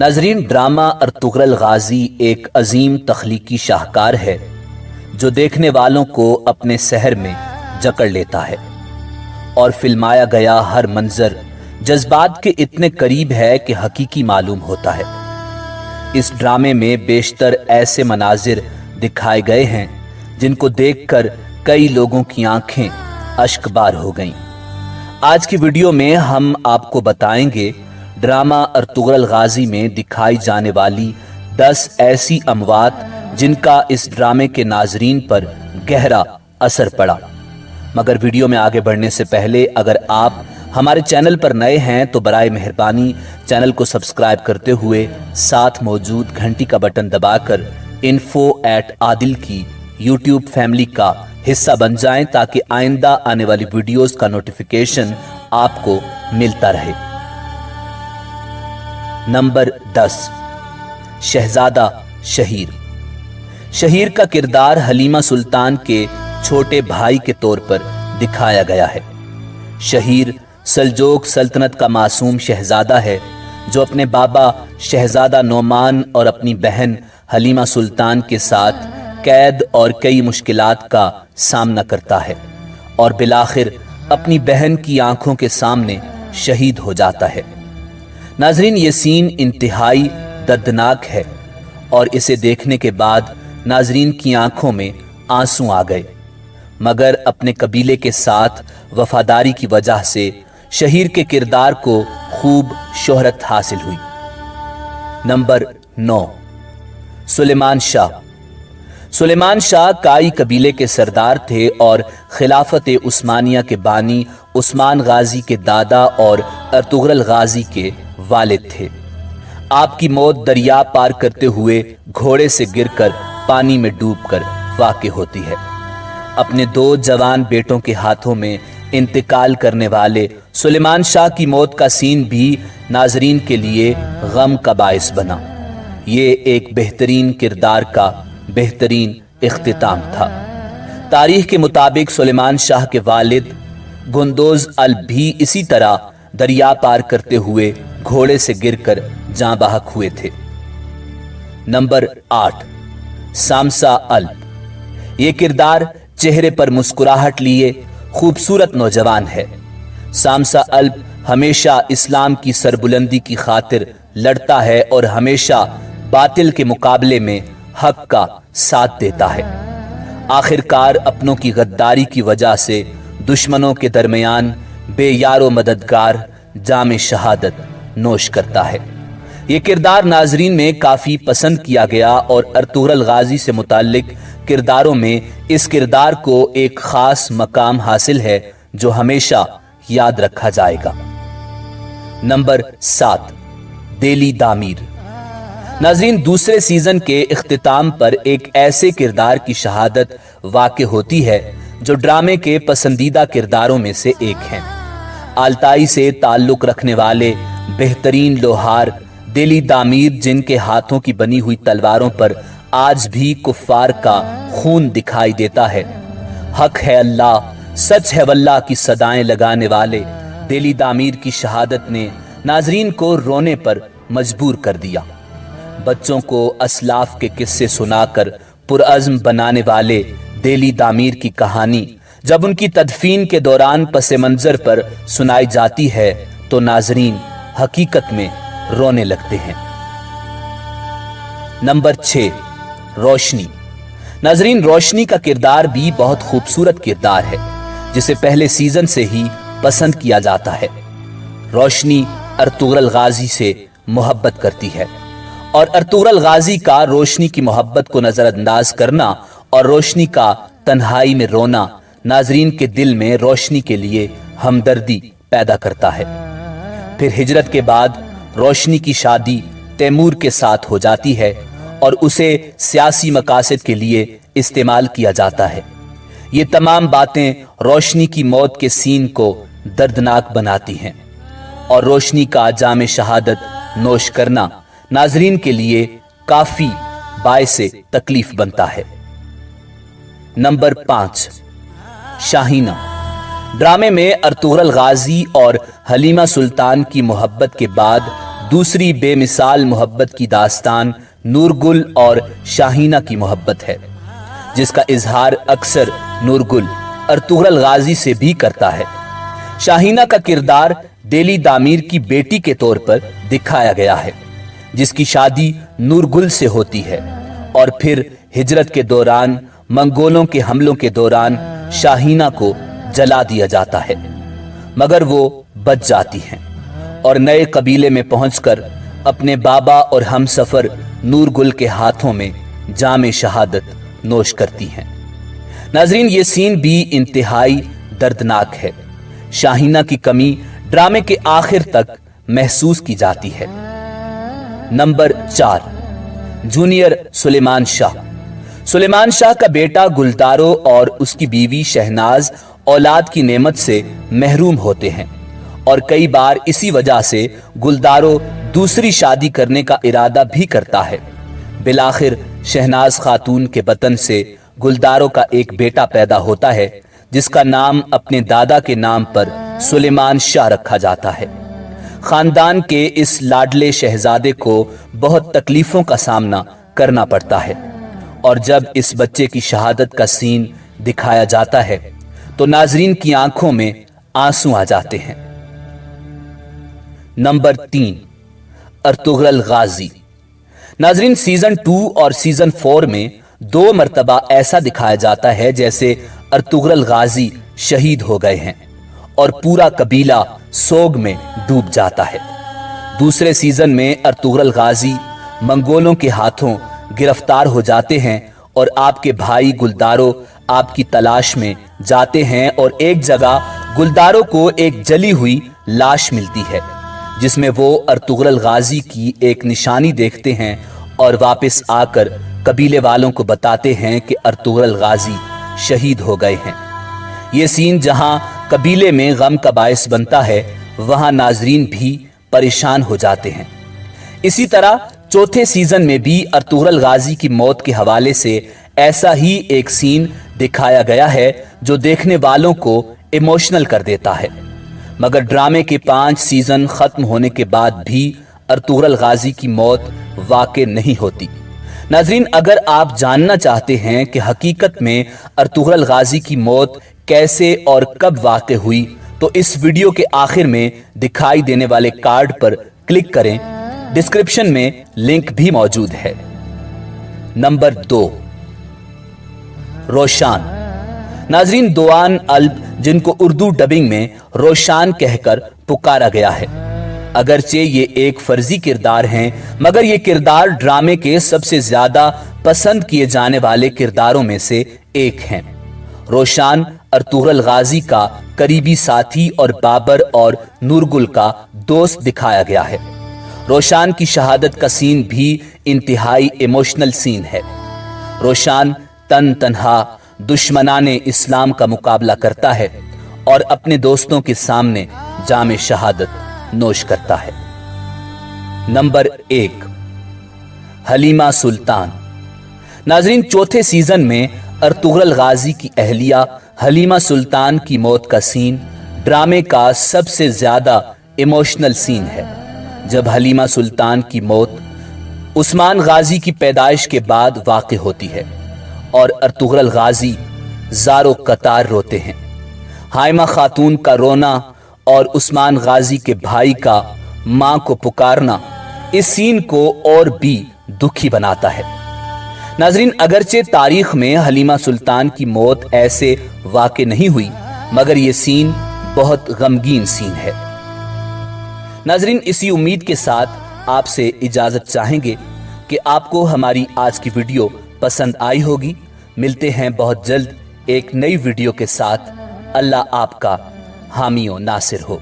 नाजरीन, drama Ertugrul गाजी एक अजीम तख्लीकी शाहकार है जो देखने वालों को अपने सहर में जकड़ लेता है और फिल्माया गया हर मंजर जज्बात के इतने करीब है कि हकीकी मालूम होता है। इस ड्रामे में बेशतर ऐसे मनाजिर दिखाए गए हैं जिनको देखकर कई लोगों की आंखें अश्कबार हो गईं। आज की वीडियो में हम आपको बताएंगे ड्रामा अर्तुगरुल गाजी में दिखाई जाने वाली 10 ऐसी अमवात जिनका इस ड्रामे के नाजरीन पर गहरा असर पड़ा। मगर वीडियो में आगे बढ़ने से पहले अगर आप हमारे चैनल पर नए हैं तो बराए मेहरबानी चैनल को सब्सक्राइब करते हुए साथ मौजूद घंटी का बटन दबाकर info@adil की यूट्यूब फैमिली का हिस्सा बन जाएं ताकि आइंदा आने वाली वीडियोस का नोटिफिकेशन आपको मिलता रहे। नंबर 10, शहजादा शहीर। शहीर का किरदार हलीमा सुल्तान के छोटे भाई के तौर पर दिखाया गया है। शहीर सल्जोक सल्तनत का मासूम शहजादा है जो अपने बाबा शहजादा नोमान और अपनी बहन हलीमा सुल्तान के साथ कैद और कई मुश्किलात का सामना करता है और बिलाखिर अपनी बहन की आंखों के सामने शहीद हो जाता है। नाजरीन, ये सीन इंतहाई दर्दनाक है और इसे देखने के बाद नाजरीन की आंखों में आंसू आ गए। मगर अपने कबीले के साथ वफादारी की वजह से शहीर के किरदार को खूब शोहरत हासिल हुई। Number 9, Suleman Shah. Suleiman Shah काई कबीले के सरदार थे और खिलाफत उस्मानिया के बानी उस्मान गाजी के दादा और अर्तुगरुल गाजी के वालिद थे। आपकी मौत दरिया पार करते हुए घोड़े से गिरकर पानी में डूबकर वाक़ होती है। अपने 2 जवान बेटों के हाथों में इंतकाल करने वाले सुलेमान शाह की मौत का सीन भी नाजरीन के लिए गम का बाइस बना। ये एक बेहतरीन किरदार का बेहतरीन इख्तिताम था। तारीख के मुताबिक सुलेमान शाह के वालिद गुंदोज अल भी इसी तरह दरिया पार करते हुए घोड़े से गिरकर जाँ बहक हुए थे। नंबर 8, सामसा अल्ब। ये किरदार चेहरे पर मुस्कुराहट लिए खूबसूरत नौजवान है। सामसा अल्ब हमेशा इस्लाम की सरबुलंदी की खातिर लड़ता है और हमेशा बातिल के मुकाबले में हक का साथ देता है। आखिरकार अपनों की गद्दारी की वजह से दुश्मनों के दरमियान बेयारो मददगार जामे शहादत नोश करता है। ये किरदार नाजरीन में काफ़ी पसंद किया गया और अर्तुगरुल गाजी से मुताल्लिक किरदारों में इस किरदार को एक ख़ास मकाम हासिल है जो हमेशा याद रखा जाएगा। नंबर 7, देली दामीर। नाज़रीन, दूसरे सीजन के इख्तिताम पर एक ऐसे किरदार की शहादत वाक़ होती है जो ड्रामे के पसंदीदा किरदारों में से एक हैं। आलताई से ताल्लुक़ रखने वाले बेहतरीन लोहार देली दामीर, जिनके हाथों की बनी हुई तलवारों पर आज भी कुफ्फार का खून दिखाई देता है। हक है अल्लाह, सच है वल्लाह की सदाएं लगाने वाले देली दामीर की शहादत ने नाजरीन को रोने पर मजबूर कर दिया। बच्चों को असलाफ के किस्से सुनाकर पुरअज़्म बनाने वाले देली दामीर की कहानी जब उनकी तदफीन के दौरान पस मंजर पर सुनाई जाती है तो नाजरीन हकीकत में रोने लगते हैं। नंबर 6, रोशनी। नाजरीन, रोशनी का किरदार भी बहुत खूबसूरत किरदार है जिसे पहले सीजन से ही पसंद किया जाता है। रोशनी अर्तुगरुल गाजी से मोहब्बत करती है और अर्तुगरुल गाजी का रोशनी की मोहब्बत को नजरअंदाज करना और रोशनी का तन्हाई में रोना नाजरीन के दिल में रोशनी के लिए हमदर्दी पैदा करता है। फिर हिजरत के बाद रोशनी की शादी तैमूर के साथ हो जाती है और उसे सियासी मकासद के लिए इस्तेमाल किया जाता है। ये तमाम बातें रोशनी की मौत के सीन को दर्दनाक बनाती हैं और रोशनी का जामे शहादत नोश करना नाजरीन के लिए काफी बाइसे तकलीफ बनता है। नंबर 5, शाहीना। ड्रामे में अर्तुगरुल गाजी और हलीमा सुल्तान की मोहब्बत के बाद दूसरी बेमिसाल मोहब्बत की दास्तान नूरगुल और शाहीना की मोहब्बत है, जिसका इजहार अक्सर नूरगुल अर्तुगरल गाजी से भी करता है। शाहीना का किरदार डेली दामीर की बेटी के तौर पर दिखाया गया है, जिसकी शादी नूरगुल से होती है और फिर हिजरत के दौरान मंगोलों के हमलों के दौरान शाहीना को जला दिया जाता है, मगर वो बच जाती हैं और नए कबीले में पहुंचकर अपने बाबा और हमसफर नूरगुल के हाथों में जामे शहादत नोश करती हैं। नाजरीन, ये सीन भी इंतहाई दर्दनाक है। शाहीना की कमी ड्रामे के आखिर तक महसूस की जाती है। Number 4, junior Suleiman Shah. Suleiman Shah का बेटा गुलदारो और उसकी बीवी शहनाज औलाद की नेमत से महरूम होते हैं और कई बार इसी वजह से गुलदारो दूसरी शादी करने का इरादा भी करता है। बिलाखिर शहनाज खातून के बतन से गुलदारो का एक बेटा पैदा होता है, जिसका नाम अपने दादा के नाम पर सुलेमान शाह रखा जाता है। खानदान के इस लाडले शहजादे को बहुत तकलीफों का सामना करना पड़ता है और जब इस बच्चे की शहादत का सीन दिखाया जाता है तो नाजरीन की आंखों में आंसू आ जाते हैं। नंबर 3, अर्तुगरल गाजी। नाजरीन, सीजन 2 और सीजन 4 में 2 मरतबा ऐसा दिखाया जाता है जैसे अर्तुगरल गाजी शहीद हो गए हैं और पूरा कबीला सोग में डूब जाता है। दूसरे सीजन में अर्तुगरल गाजी मंगोलों के हाथों गिरफ्तार हो जाते हैं और आपके भाई गुलदारो आपकी तलाश में जाते हैं और एक जगह गुलदारो को एक जली हुई लाश मिलती है, जिसमें वो अर्तुगरल गाजी की एक निशानी देखते हैं और वापस आकर कबीले वालों को बताते हैं कि अर्तुगरल गाजी शहीद हो गए हैं। ये सीन जहां कबीले में गम का बायस बनता है, वहां नाजरीन भी परेशान हो जाते हैं। इसी तरह चौथे सीजन में भी अर्तुगरल गाजी की मौत के हवाले से ऐसा ही एक सीन दिखाया गया है जो देखने वालों को इमोशनल कर देता है, मगर ड्रामे के 5 सीजन खत्म होने के बाद भी अर्तुगरल गाजी की मौत वाक़ई नहीं होती। नाजरीन, अगर आप जानना चाहते हैं कि हकीकत में अर्तुगरल गाजी की मौत कैसे और कब वाक़ई हुई, तो इस वीडियो के आखिर में दिखाई देने वाले कार्ड पर क्लिक करें। डिस्क्रिप्शन में लिंक भी मौजूद है। नंबर 2, रोशान। नाजरीन, दोआन अल्ब, जिनको उर्दू डबिंग में रोशान कहकर पुकारा गया है, अगरचे ये एक फर्जी किरदार हैं, मगर ये किरदार ड्रामे के सबसे ज्यादा पसंद किए जाने वाले किरदारों में से एक हैं। रोशान अर्तुगरल गाजी का करीबी साथी और बाबर और नूरगुल का दोस्त दिखाया गया है। रोशान की शहादत का सीन भी इंतहाई इमोशनल सीन है। रोशान तन तन्हा दुश्मनाने इस्लाम का मुकाबला करता है और अपने दोस्तों के सामने जामे शहादत नोश करता है। नंबर 1, हलीमा सुल्तान। नाजरीन, चौथे सीजन में अर्तुगरल गाजी की अहलिया हलीमा सुल्तान की मौत का सीन ड्रामे का सबसे ज्यादा इमोशनल सीन है। जब हलीमा सुल्तान की मौत उस्मान गाजी की पैदाइश के बाद वाक़ई होती है और अर्तुगरल गाजी ज़ारो कतार रोते हैं। हाइमा खातून का रोना और उस्मान गाजी के भाई का मां को पुकारना इस सीन को और भी दुखी बनाता है। नाजरीन, अगरचे तारीख में हलीमा सुल्तान की मौत ऐसे वाक़ई नहीं हुई, मगर ये सीन बहुत गमगीन सीन है। नाजरीन, इसी उम्मीद के साथ आपसे इजाजत चाहेंगे कि आपको हमारी आज की वीडियो पसंद आई होगी। मिलते हैं बहुत जल्द एक नई वीडियो के साथ। अल्लाह आपका हामी व नासिर हो।